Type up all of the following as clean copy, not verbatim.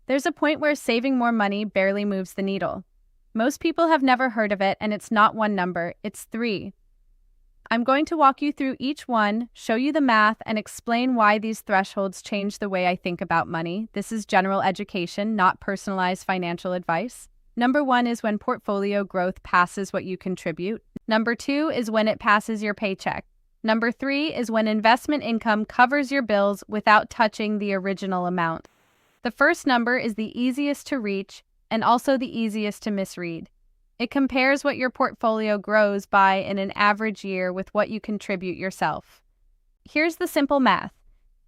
There's a point where saving more money barely moves the needle. Most people have never heard of it, and it's not one number, it's three. I'm going to walk you through each one, show you the math, and explain why these thresholds change the way I think about money. This is general education, not personalized financial advice. Number 1 is when portfolio growth passes what you contribute. Number 2 is when it passes your paycheck. Number 3 is when investment income covers your bills without touching the original amount. The first number is the easiest to reach and also the easiest to misread. It compares what your portfolio grows by in an average year with what you contribute yourself. Here's the simple math.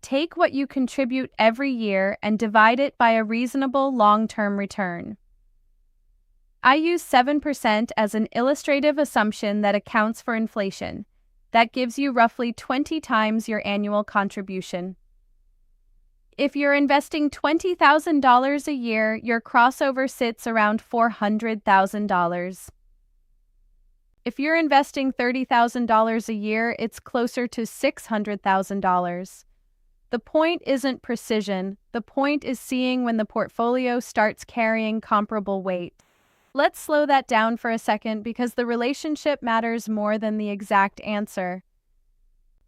Take what you contribute every year and divide it by a reasonable long-term return. I use 7% as an illustrative assumption that accounts for inflation. That gives you roughly 20 times your annual contribution. If you're investing $20,000 a year, your crossover sits around $400,000. If you're investing $30,000 a year, it's closer to $600,000. The point isn't precision. The point is seeing when the portfolio starts carrying comparable weight. Let's slow that down for a second because the relationship matters more than the exact answer.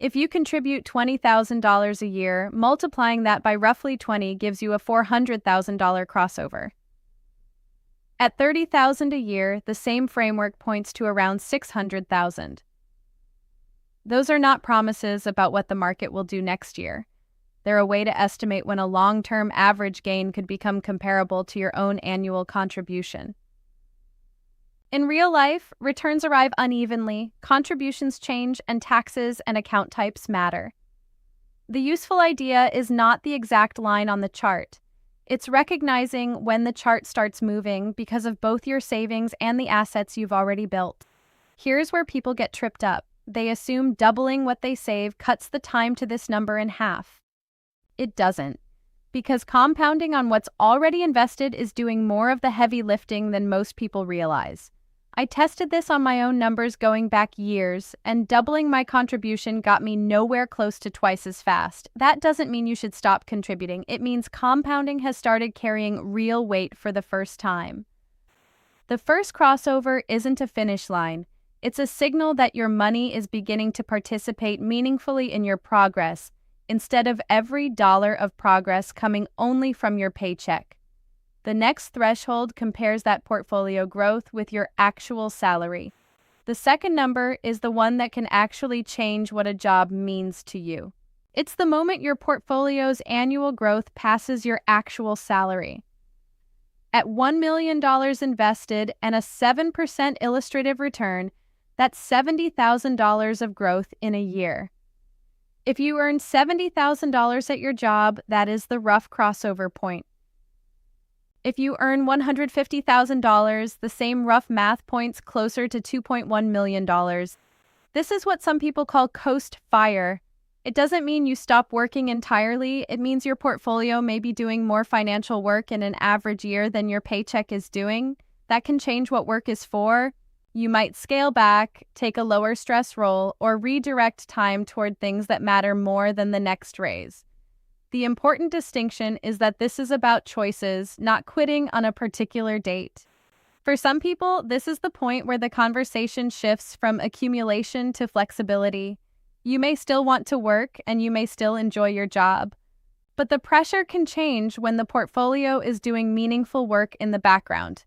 If you contribute $20,000 a year, multiplying that by roughly 20 gives you a $400,000 crossover. At $30,000 a year, the same framework points to around $600,000. Those are not promises about what the market will do next year. They're a way to estimate when a long-term average gain could become comparable to your own annual contribution. In real life, returns arrive unevenly, contributions change, and taxes and account types matter. The useful idea is not the exact line on the chart. It's recognizing when the chart starts moving because of both your savings and the assets you've already built. Here's where people get tripped up. They assume doubling what they save cuts the time to this number in half. It doesn't, because compounding on what's already invested is doing more of the heavy lifting than most people realize. I tested this on my own numbers going back years, and doubling my contribution got me nowhere close to twice as fast. That doesn't mean you should stop contributing. It means compounding has started carrying real weight for the first time. The first crossover isn't a finish line. It's a signal that your money is beginning to participate meaningfully in your progress, instead of every dollar of progress coming only from your paycheck. The next threshold compares that portfolio growth with your actual salary. The second number is the one that can actually change what a job means to you. It's the moment your portfolio's annual growth passes your actual salary. At $1 million invested and a 7% illustrative return, that's $70,000 of growth in a year. If you earn $70,000 at your job, that is the rough crossover point. If you earn $150,000, the same rough math points closer to $2.1 million. This is what some people call coast fire. It doesn't mean you stop working entirely. It means your portfolio may be doing more financial work in an average year than your paycheck is doing. That can change what work is for. You might scale back, take a lower stress role, or redirect time toward things that matter more than the next raise. The important distinction is that this is about choices, not quitting on a particular date. For some people, this is the point where the conversation shifts from accumulation to flexibility. You may still want to work and you may still enjoy your job, but the pressure can change when the portfolio is doing meaningful work in the background.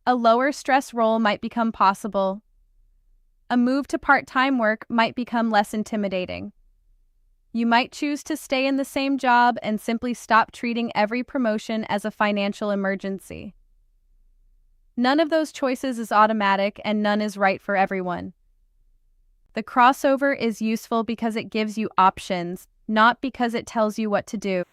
A lower stress role might become possible. A move to part-time work might become less intimidating. You might choose to stay in the same job and simply stop treating every promotion as a financial emergency. None of those choices is automatic and none is right for everyone. The crossover is useful because it gives you options, not because it tells you what to do.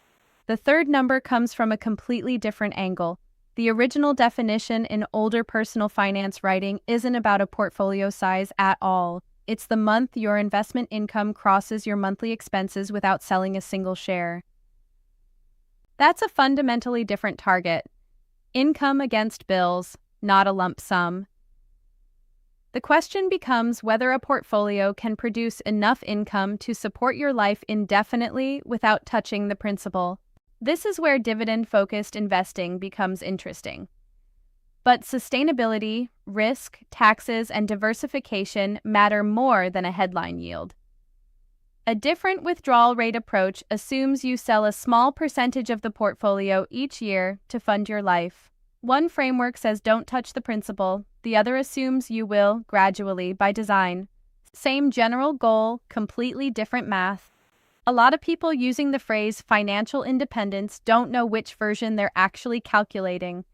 The third number comes from a completely different angle. The original definition in older personal finance writing isn't about a portfolio size at all. It's the month your investment income crosses your monthly expenses without selling a single share. That's a fundamentally different target. Income against bills, not a lump sum. The question becomes whether a portfolio can produce enough income to support your life indefinitely without touching the principal. This is where dividend-focused investing becomes interesting. But sustainability, risk, taxes, and diversification matter more than a headline yield. A different withdrawal rate approach assumes you sell a small percentage of the portfolio each year to fund your life. One framework says don't touch the principal, the other assumes you will, gradually, by design. Same general goal, completely different math. A lot of people using the phrase financial independence don't know which version they're actually calculating.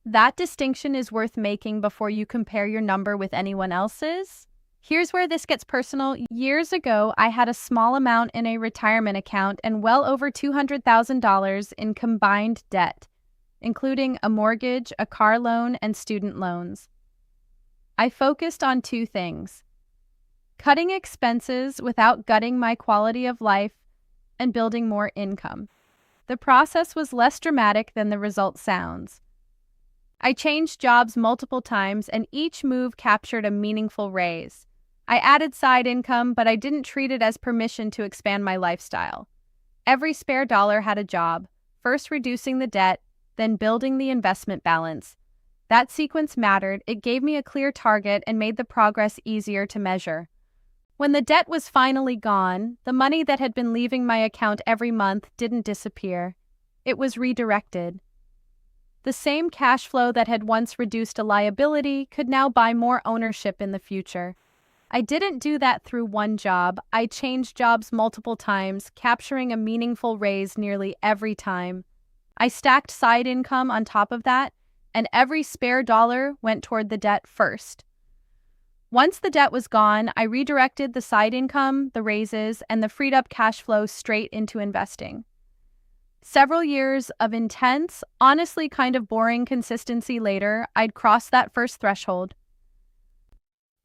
That distinction is worth making before you compare your number with anyone else's. Here's where this gets personal. Years ago, I had a small amount in a retirement account and well over $200,000 in combined debt, including a mortgage, a car loan, and student loans. I focused on two things: cutting expenses without gutting my quality of life and building more income. The process was less dramatic than the result sounds. I changed jobs multiple times, and each move captured a meaningful raise. I added side income, but I didn't treat it as permission to expand my lifestyle. Every spare dollar had a job, first reducing the debt, then building the investment balance. That sequence mattered. It gave me a clear target and made the progress easier to measure. When the debt was finally gone, the money that had been leaving my account every month didn't disappear. It was redirected. The same cash flow that had once reduced a liability could now buy more ownership in the future. I didn't do that through one job. I changed jobs multiple times, capturing a meaningful raise nearly every time. I stacked side income on top of that, and every spare dollar went toward the debt first. Once the debt was gone, I redirected the side income, the raises, and the freed up cash flow straight into investing. Several years of intense, honestly kind of boring consistency later, I'd crossed that first threshold.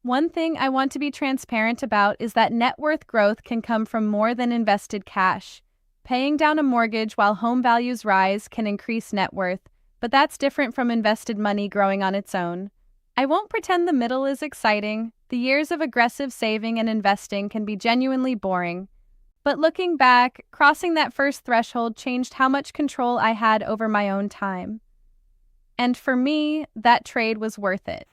One thing I want to be transparent about is that net worth growth can come from more than invested cash. Paying down a mortgage while home values rise can increase net worth, but that's different from invested money growing on its own. I won't pretend the middle is exciting. The years of aggressive saving and investing can be genuinely boring. But looking back, crossing that first threshold changed how much control I had over my own time. And for me, that trade was worth it.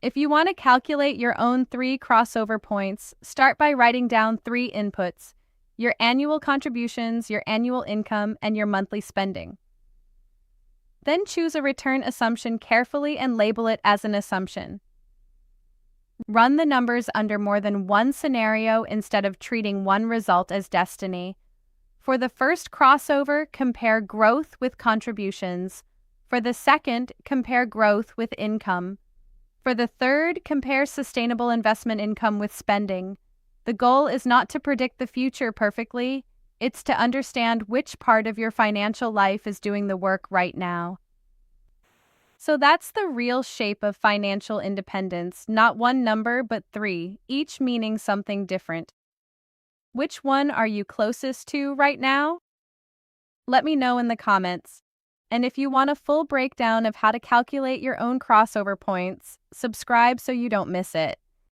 If you want to calculate your own 3 crossover points, start by writing down 3 inputs: your annual contributions, your annual income, and your monthly spending. Then choose a return assumption carefully and label it as an assumption. Run the numbers under more than one scenario instead of treating one result as destiny. For the first crossover, compare growth with contributions. For the second, compare growth with income. For the third, compare sustainable investment income with spending. The goal is not to predict the future perfectly, it's to understand which part of your financial life is doing the work right now. So that's the real shape of financial independence, not one number, but 3, each meaning something different. Which one are you closest to right now? Let me know in the comments. And if you want a full breakdown of how to calculate your own crossover points, subscribe so you don't miss it.